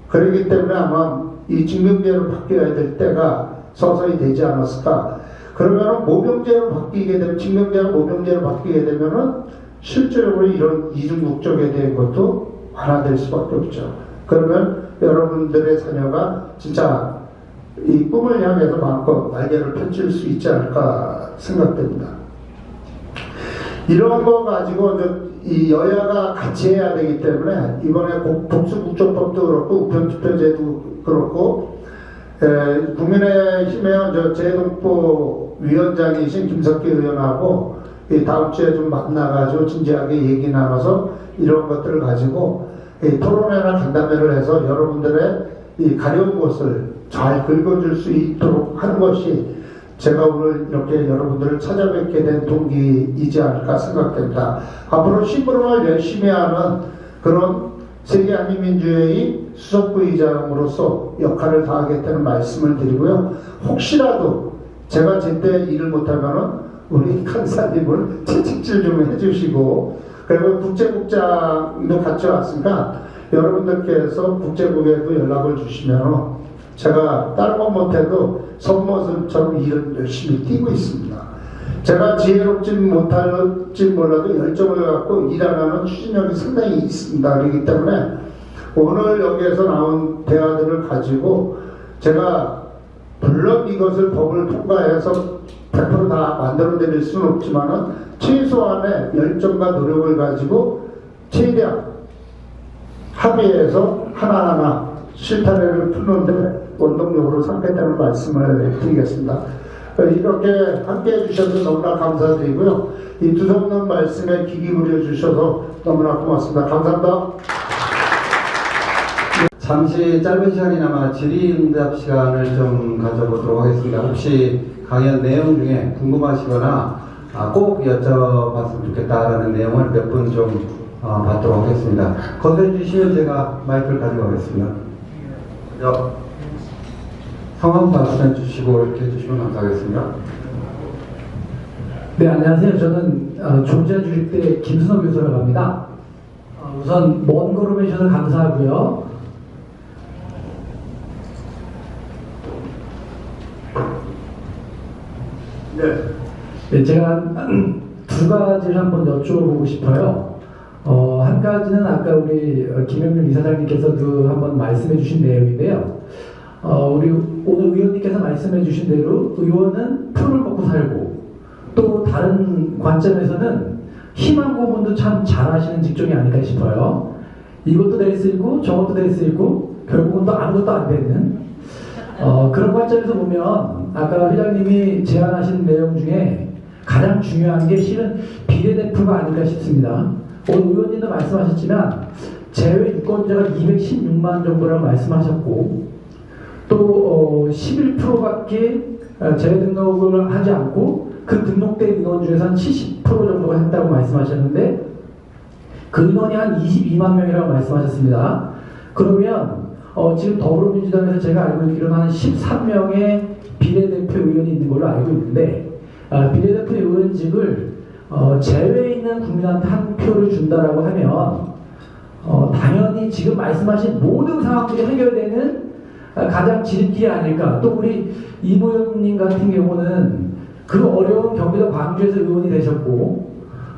그렇기 때문에 아마 이 징병제로 바뀌어야 될 때가 서서히 되지 않았을까. 그러면 모병제로 바뀌게 되면 징병제가 모병제로 바뀌게 되면은 실질적으로 이런 이중국적에 대한 것도 완화될 수밖에 없죠. 그러면 여러분들의 자녀가 진짜 이 꿈을 향해서 마음껏 날개를 펼칠 수 있지 않을까 생각됩니다. 이런 거 가지고 이 여야가 같이 해야 되기 때문에 이번에 복수국정법도 그렇고 우편투표제도 그렇고 국민의힘의 재동포 위원장이신 김석기 의원하고 다음 주에 좀 만나가지고 진지하게 얘기 나눠서 이런 것들을 가지고 토론회나 간담회를 해서 여러분들의 이 가려운 곳을 잘 긁어줄 수 있도록 하는 것이 제가 오늘 이렇게 여러분들을 찾아뵙게 된 동기이지 않을까 생각됩니다. 앞으로 시부름을 열심히 하는 그런 세계한민주회의 수석부의장으로서 역할을 다하겠다는 말씀을 드리고요. 혹시라도 제가 제때 일을 못하면은 우리 간사님을 채찍질 좀 해주시고 그리고 국제국장도 같이 왔으니까 여러분들께서 국제국에도 연락을 주시면 제가 다른 건 못해도 선모습처럼 일을 열심히 뛰고 있습니다. 제가 지혜롭지 못할지 몰라도 열정을 갖고 일하는 추진력이 상당히 있습니다. 그렇기 때문에 오늘 여기에서 나온 대화들을 가지고 제가 물론 이것을 법을 통과해서 100% 다 만들어내릴 수는 없지만은 최소한의 열정과 노력을 가지고 최대한 합의해서 하나하나 실타래를 푸는데 원동력으로 삼겠다는 말씀을 드리겠습니다. 이렇게 함께 해주셔서 너무나 감사드리고요. 이 두성는 말씀에 귀 기울여 주셔서 너무나 고맙습니다. 감사합니다. 잠시 짧은 시간이나마 질의응답 시간을 좀 가져보도록 하겠습니다. 혹시 강연 내용 중에 궁금하시거나 꼭 여쭤봤으면 좋겠다라는 내용을 몇 분 좀 받도록 하겠습니다. 건설해 주시면 제가 마이크를 가져가겠습니다. 성함 말씀해 주시고 이렇게 해주시면 감사하겠습니다. 네, 안녕하세요. 저는 조지아 주립대 김순호 교수라고 합니다. 우선 먼 걸음 해주셔서 감사하고요. 네, 제가 두 가지를 한번 여쭤보고 싶어요. 한 가지는 아까 우리 김영률 이사장님께서도 한번 말씀해 주신 내용인데요. 우리 오늘 의원님께서 말씀해 주신 대로 의원은 표를 먹고 살고 또 다른 관점에서는 희망 고문도 참 잘하시는 직종이 아닐까 싶어요. 이것도 될 수 있고 저것도 될 수 있고 결국은 또 아무것도 안 되는 그런 관점에서 보면 아까 회장님이 제안하신 내용 중에 가장 중요한 게 실은 비례대표가 아닐까 싶습니다. 오늘 의원님도 말씀하셨지만 제외 유권자가 216만 정도라고 말씀하셨고 또 11%밖에 재외 등록을 하지 않고 그 등록된 인원 중에서 한 70% 정도가 했다고 말씀하셨는데 그 인원이 한 22만 명이라고 말씀하셨습니다. 그러면 지금 더불어민주당에서 제가 알고 있기로는 한 13명의 비례대표 의원이 있는 걸로 알고 있는데 비례대표 의원직을 제외에 있는 국민한테 한 표를 준다라고 하면 당연히 지금 말씀하신 모든 상황들이 해결되는 가장 지름길이 아닐까. 또 우리 이모영님 같은 경우는 그 어려운 경기도 광주에서 의원이 되셨고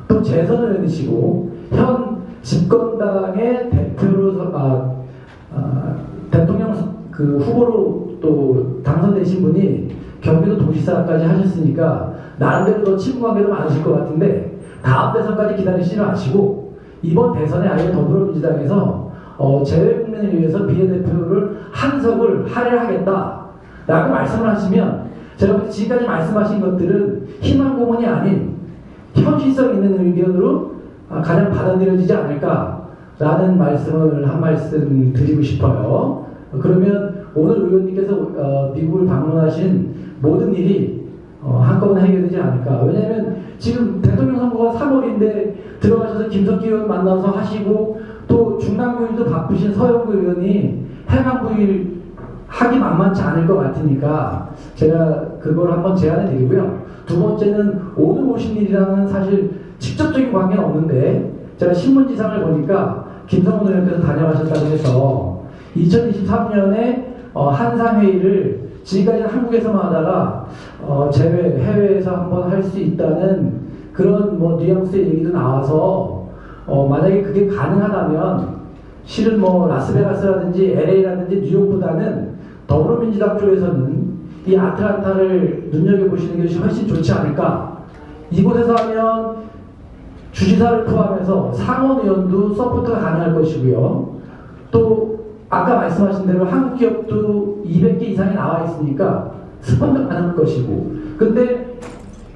또 재선을 해드시고 현 집권당의 대표로 대통령 그 후보로 또 당선되신 분이 경기도 도지사까지 하셨으니까 나름대로 더 친분 관계도 많으실 것 같은데 다음 대선까지 기다리시지 마시고 이번 대선에 아예 더불어민주당에서 재외국민을 위해서 비례대표를 한 석을 할애하겠다라고 말씀을 하시면 제가 볼 때 지금까지 말씀하신 것들은 희망 고문이 아닌 현실성 있는 의견으로 가장 받아들여지지 않을까라는 말씀을 한 말씀 드리고 싶어요. 그러면 오늘 의원님께서 미국을 방문하신 모든 일이 한꺼번에 해결되지 않을까. 왜냐하면 지금 대통령 선거가 3월인데 들어가셔서 김석기 의원 만나서 하시고 또 중남부일도 바쁘신 서영구 의원이 해방부일 하기 만만치 않을 것 같으니까 제가 그걸 한번 제안해 드리고요. 두 번째는 오늘 오신 일이랑은 사실 직접적인 관계는 없는데 제가 신문지상을 보니까 김성훈 의원께서 다녀가셨다고 해서 2023년에 한상회의를 지금까지는 한국에서만 하다가 해외에서 한번 할 수 있다는 그런 뭐 뉘앙스의 얘기도 나와서 만약에 그게 가능하다면 실은 뭐 라스베가스라든지 LA라든지 뉴욕보다는 더불어민주당 쪽에서는 이 아틀란타를 눈여겨보시는 것이 훨씬 좋지 않을까. 이곳에서 하면 주지사를 포함해서 상원 의원도 서포트가 가능할 것이고요. 또 아까 말씀하신 대로 한국 기업도 200개 이상이 나와 있으니까 스폰도 가능할 것이고. 근데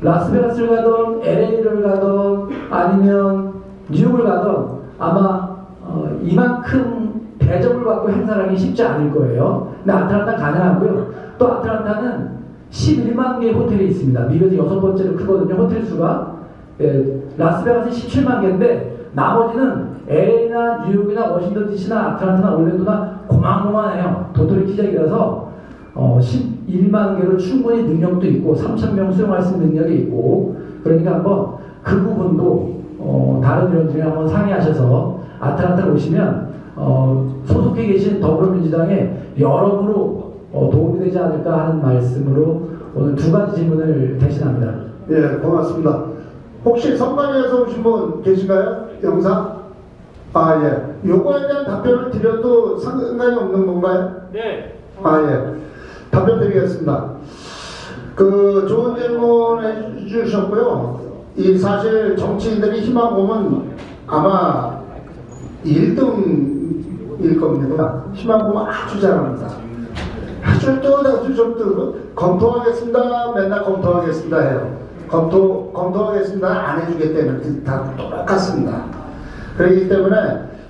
라스베가스를 가던 LA를 가던 아니면 뉴욕을 가던 아마 이만큼 배정을 받고 행사를 하기 쉽지 않을 거예요. 근데 아틀란타 가능하고요. 또 아틀란타는 11만 개의 호텔이 있습니다. 미국에서 6번째로 크거든요. 호텔 수가. 라스베가스는 17만 개인데 나머지는 LA나 뉴욕이나 워싱턴 DC나 아틀란타나 올랜도나 고만고만해요. 도토리 기적이라서 11만 개로 충분히 능력도 있고 3,000명 수용할 수 있는 능력이 있고 그러니까 한번 그 부분도 다른 의원들이 한번 상의하셔서 아틀란타를 오시면 소속해 계신 더불어민주당에 여러모로 도움이 되지 않을까 하는 말씀으로 오늘 두 가지 질문을 대신합니다. 예, 고맙습니다. 혹시 선관위에서 오신 분 계신가요? 영상? 예. 요거에 대한 답변을 드려도 상관이 없는 건가요? 네. 예. 답변 드리겠습니다. 좋은 질문 해주셨고요. 이 사실 정치인들이 희망 보면 아마 1등일 겁니다. 희망 보면 아주 잘합니다. 아주 또 검토하겠습니다. 맨날 검토하겠습니다 해요. 검토하겠습니다. 안 해주겠다는 다 똑같습니다. 그렇기 때문에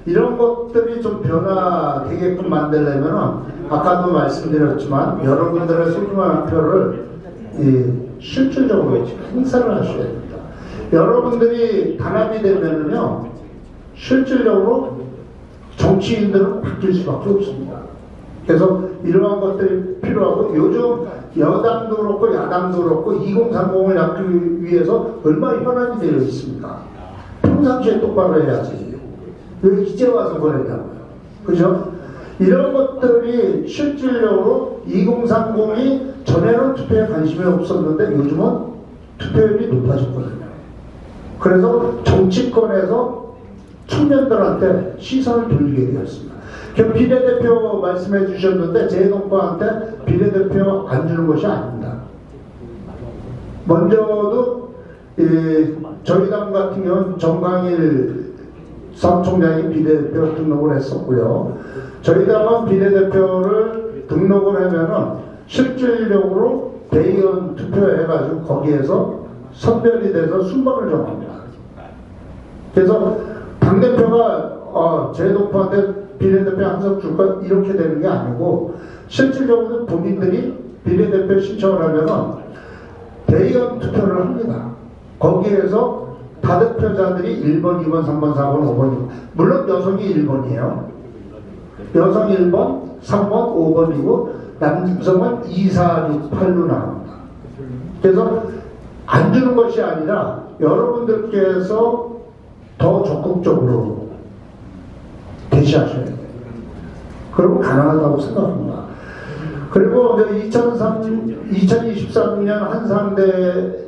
이런 것들이 좀 변화되게끔 만들려면 아까도 말씀드렸지만 여러분들의 소중한 표를 실질적으로 행사를 하셔야 됩니다. 여러분들이 단합이 되면은요 실질적으로 정치인들은 바뀔 수밖에 없습니다. 그래서 이러한 것들이 필요하고 요즘 여당도 그렇고 야당도 그렇고 2030을 잡기 위해서 얼마나 현안이 되어 있습니까? 평상시에 똑바로 해야지. 왜 이제 와서 그러냐고요. 그죠? 이런 것들이 실질적으로 2030이 전에는 투표에 관심이 없었는데 요즘은 투표율이 높아졌거든요. 그래서 정치권에서 청년들한테 시선을 돌리게 되었습니다. 비례대표 말씀해 주셨는데 재동포한테 비례대표 안 주는 것이 아닙니다. 먼저도 저희 당 같은 경우는 정강일 사무총장이 비례대표 등록을 했었고요. 저희 당은 비례대표를 등록을 하면은 실질적으로 대의원 투표해가지고 거기에서 선별이 돼서 순번을 정합니다. 그래서 당대표가 재동포한테 비례대표 한석 줄까 이렇게 되는 게 아니고 실질적으로 본인들이 비례대표 신청을 하면은 대의원 투표를 합니다. 거기에서 다득표자들이 1번, 2번, 3번, 4번, 5번 물론 여성이 1번이에요. 여성이 1번, 3번, 5번이고 남성은 2, 4, 6, 8로 나옵니다. 그래서 안 주는 것이 아니라 여러분들께서 더 적극적으로 대시하셔야 돼요. 그러면 가능하다고 생각합니다. 그리고 2023년 한상대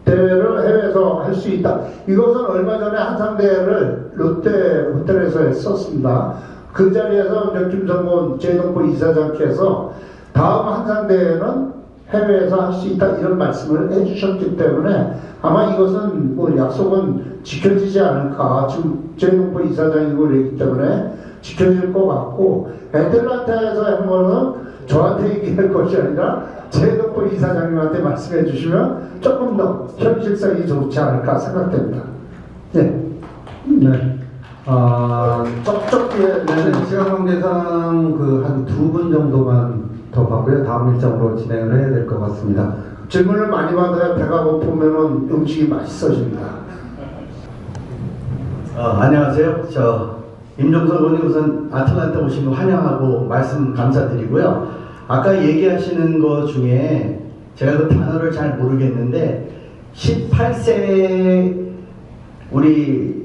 대회를 해외에서 할 수 있다. 이것은 얼마 전에 한상대회를 롯데 호텔에서 했었습니다. 그 자리에서 김성곤 재동포 이사장께서 다음 한상대회는 해외에서 할 수 있다 이런 말씀을 해주셨기 때문에 아마 이것은 뭐 약속은 지켜지지 않을까. 지금 재동포 이사장이고 그러기 때문에 지켜질 것 같고 애틀란타에서 한 거는 저한테 얘기할 것이 아니라 제덕보 이사장님한테 말씀해 주시면 조금 더 현실성이 좋지 않을까 생각됩니다. 네. 네. 쩍쩍게 네, 시간 관계상 한 2분 정도만 더 받고요. 다음 일정으로 진행을 해야 될 것 같습니다. 질문을 많이 받아야 배가 고프면 음식이 맛있어집니다. 안녕하세요. 임종석 의원님 우선 아틀란타 오신 거 환영하고 말씀 감사드리고요. 아까 얘기하시는 것 중에 제가 그 단어를 잘 모르겠는데 18세 우리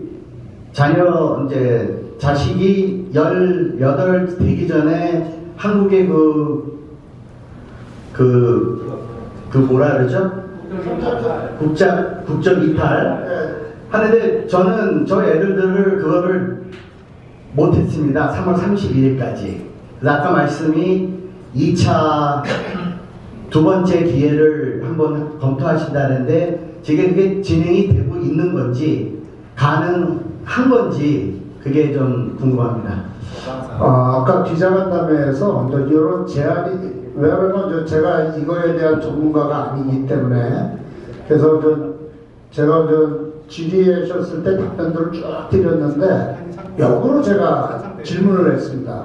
자녀 이제 자식이 18 되기 전에 한국의 그 뭐라 그러죠? 국적 이탈 하는데 저는 저 애들을 그거를 못했습니다. 3월 31일까지. 아까 말씀이 2차 두 번째 기회를 한번 검토하신다는데 지금 그게 진행이 되고 있는 건지 가능한 건지 그게 좀 궁금합니다. 아까 기자간담회에서 이런 제안이 왜냐하면 제가 이거에 대한 전문가가 아니기 때문에 그래서 제가 질의하셨을 때 답변들을 쭉 드렸는데 역으로 제가 질문을 했습니다.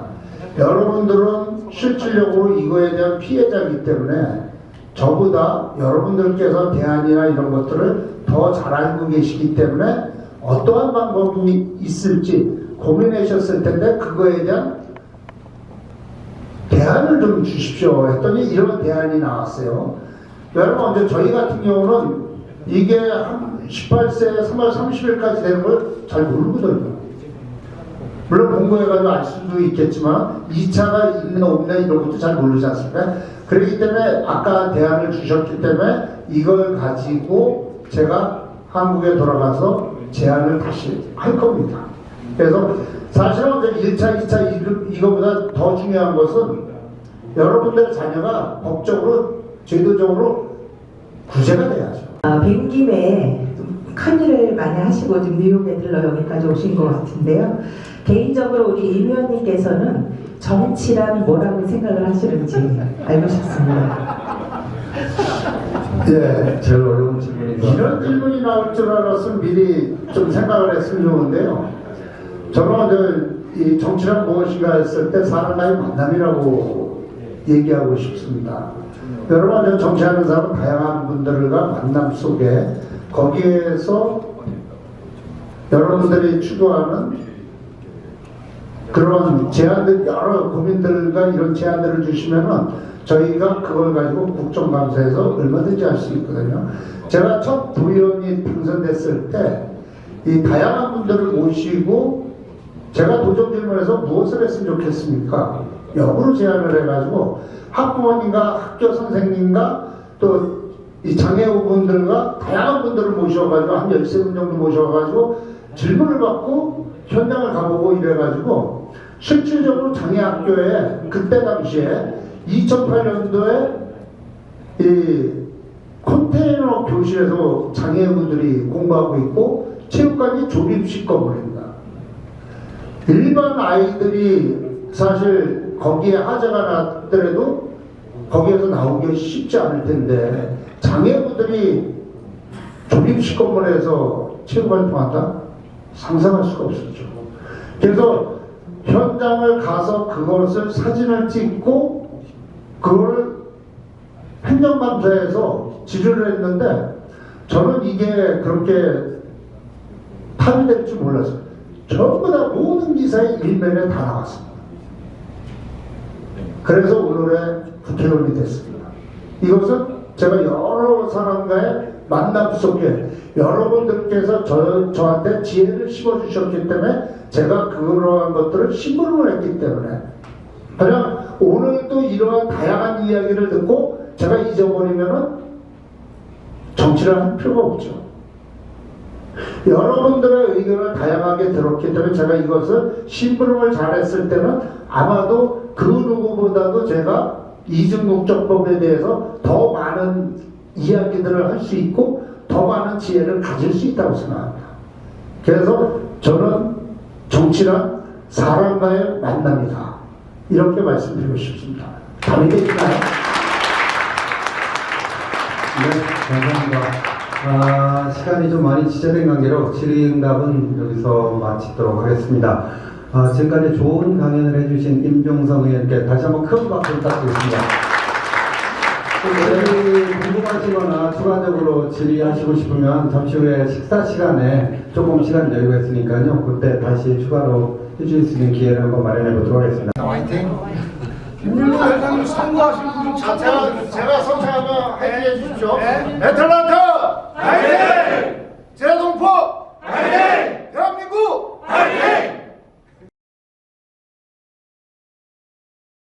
여러분들은 실질적으로 이거에 대한 피해자이기 때문에 저보다 여러분들께서 대안이나 이런 것들을 더 잘 알고 계시기 때문에 어떠한 방법이 있을지 고민하셨을 텐데 그거에 대한 대안을 좀 주십시오 했더니 이런 대안이 나왔어요. 여러분 이제 저희 같은 경우는 이게 한 18세 3월 30일까지 되는 걸 잘 모르거든요. 물론 공부해가지고 알 수도 있겠지만 2차가 있나 없나 이런 것도 잘 모르지 않습니까? 그렇기 때문에 아까 대안을 주셨기 때문에 이걸 가지고 제가 한국에 돌아가서 제안을 다시 할 겁니다. 그래서 사실은 1차, 2차 이거보다 더 중요한 것은 여러분들 자녀가 법적으로 제도적으로 구제가 돼야죠. 뵌 김에 큰 일을 많이 하시고 지금 뉴욕에 들러 여기까지 오신 것 같은데요. 개인적으로 우리 임 의원님께서는 정치란 뭐라고 생각을 하시는지 알고 싶습니다. 예, 제일 어려운 질문이죠. 이런 질문이 나올 줄 알았으면 미리 좀 생각을 했으면 좋은데요. 저는 이 정치란 무엇인가 했을 때 사람과의 만남이라고 얘기하고 싶습니다. 여러분 정치하는 사람은 다양한 분들과 만남 속에 거기에서 여러분들이 추구하는 그런 제안들 여러 고민들과 이런 제안들을 주시면은 저희가 그걸 가지고 국정감사에서 얼마든지 할 수 있거든요. 제가 첫 부의원이 당선됐을 때 이 다양한 분들을 모시고 제가 도전 질문에서 무엇을 했으면 좋겠습니까? 역으로 제안을 해가지고 학부모님과 학교 선생님과 또 이 장애우분들과 다양한 분들을 모셔가지고 한 13분 정도 모셔가지고 질문을 받고 현장을 가보고 이래가지고 실질적으로 장애학교에 그때 당시에 2008년도에 이 컨테이너 교실에서 장애우분들이 공부하고 있고 체육관이 조립식 건물입니다. 일반 아이들이 사실 거기에 하자가 났더라도 거기에서 나오기 쉽지 않을 텐데 장애우들이 조립식 건물에서 체육관을 통한다? 상상할 수가 없었죠. 그래서 현장을 가서 그것을 사진을 찍고 그걸 행정감사에서 질의를 했는데 저는 이게 그렇게 탑이 될 줄 몰랐어요. 전부 다 모든 기사의 일면에 다 나왔습니다. 그래서 오늘의 국회의원이 됐습니다. 이것은 제가 여러 사람과의 만남 속에 여러분들께서 저한테 지혜를 심어주셨기 때문에 제가 그러한 것들을 심부름을 했기 때문에 그냥 오늘도 이러한 다양한 이야기를 듣고 제가 잊어버리면은 정치를 할 필요가 없죠. 여러분들의 의견을 다양하게 들었기 때문에 제가 이것을 심부름을 잘했을 때는 아마도 그 누구보다도 제가 이중국적법에 대해서 더 많은 이야기들을 할 수 있고 더 많은 지혜를 가질 수 있다고 생각합니다. 그래서 저는 정치란 사람과의 만남이다. 이렇게 말씀드리고 싶습니다. 믿겨지나요? 네, 감사합니다. 시간이 좀 많이 지체된 관계로 질의응답은 여기서 마치도록 하겠습니다. 지금까지 좋은 강연을 해주신 임종성 의원께 다시 한번 큰 박수 부탁드리겠습니다. 궁금하시거나 추가적으로 질의하시고 싶으면 잠시 후에 식사 시간에 조금 시간 여유가 있으니까요. 그때 다시 추가로 해주실 수 있는 기회를 한번 마련해 보도록 하겠습니다. 김민호 회장님 선거하신 분 제가 선창하면 해주십시오. 애틀란타! 화이팅!